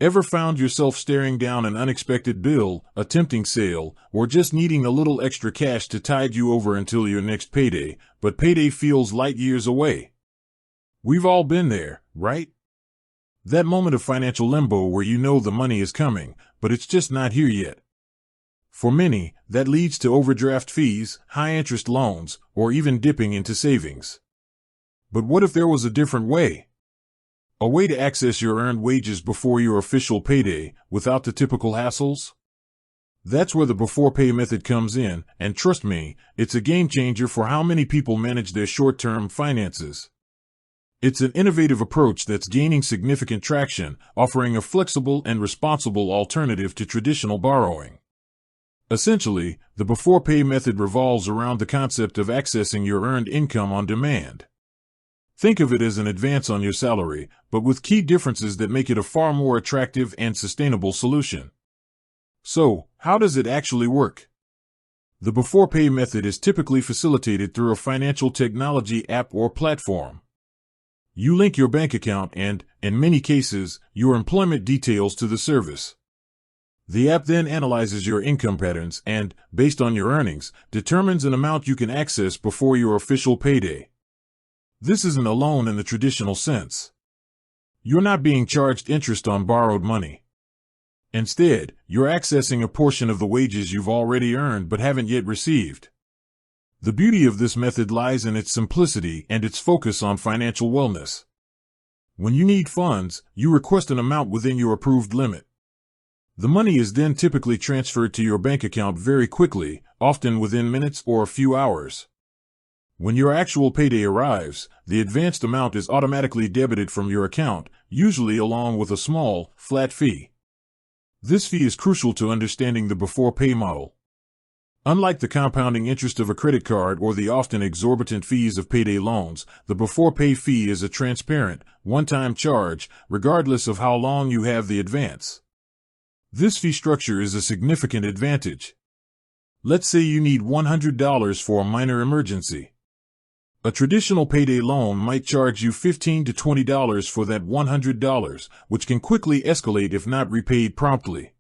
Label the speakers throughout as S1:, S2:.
S1: Ever found yourself staring down an unexpected bill, a tempting sale, or just needing a little extra cash to tide you over until your next payday, but payday feels light years away? We've all been there, right? That moment of financial limbo where you know the money is coming, but it's just not here yet. For many, that leads to overdraft fees, high-interest loans, or even dipping into savings. But what if there was a different way? A way to access your earned wages before your official payday, without the typical hassles? That's where the Beforepay method comes in, and trust me, it's a game changer for how many people manage their short-term finances. It's an innovative approach that's gaining significant traction, offering a flexible and responsible alternative to traditional borrowing. Essentially, the Beforepay method revolves around the concept of accessing your earned income on demand. Think of it as an advance on your salary, but with key differences that make it a far more attractive and sustainable solution. So, how does it actually work? The Beforepay method is typically facilitated through a financial technology app or platform. You link your bank account and, in many cases, your employment details to the service. The app then analyzes your income patterns and, based on your earnings, determines an amount you can access before your official payday. This isn't a loan in the traditional sense. You're not being charged interest on borrowed money. Instead, you're accessing a portion of the wages you've already earned but haven't yet received. The beauty of this method lies in its simplicity and its focus on financial wellness. When you need funds, you request an amount within your approved limit. The money is then typically transferred to your bank account very quickly, often within minutes or a few hours. When your actual payday arrives, the advanced amount is automatically debited from your account, usually along with a small, flat fee. This fee is crucial to understanding the Beforepay model. Unlike the compounding interest of a credit card or the often exorbitant fees of payday loans, the Beforepay fee is a transparent, one-time charge, regardless of how long you have the advance. This fee structure is a significant advantage. Let's say you need $100 for a minor emergency. A traditional payday loan might charge you $15 to $20 for that $100, which can quickly escalate if not repaid promptly.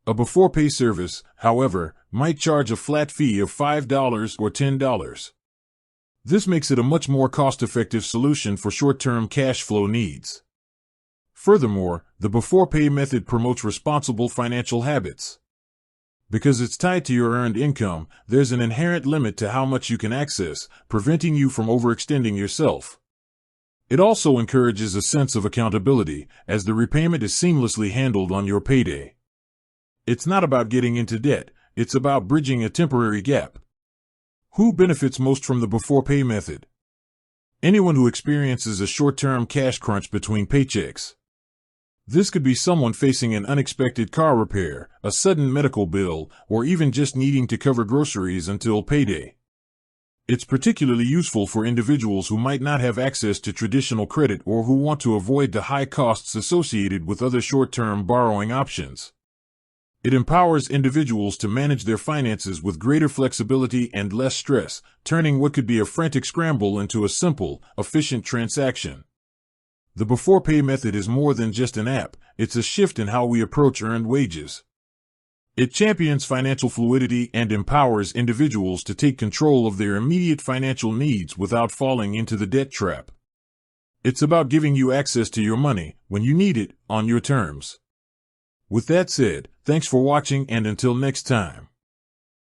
S1: A Beforepay service, however, might charge a flat fee of $5 or $10. This makes it a much more cost-effective solution for short-term cash flow needs. Furthermore, the Beforepay method promotes responsible financial habits. Because it's tied to your earned income, there's an inherent limit to how much you can access, preventing you from overextending yourself. It also encourages a sense of accountability, as the repayment is seamlessly handled on your payday. It's not about getting into debt, it's about bridging a temporary gap. Who benefits most from the Beforepay method? Anyone who experiences a short-term cash crunch between paychecks. This could be someone facing an unexpected car repair, a sudden medical bill, or even just needing to cover groceries until payday. It's particularly useful for individuals who might not have access to traditional credit or who want to avoid the high costs associated with other short-term borrowing options. It empowers individuals to manage their finances with greater flexibility and less stress, turning what could be a frantic scramble into a simple, efficient transaction. The Beforepay method is more than just an app, it's a shift in how we approach earned wages. It champions financial fluidity and empowers individuals to take control of their immediate financial needs without falling into the debt trap. It's about giving you access to your money, when you need it, on your terms. With that said, thanks for watching and until next time.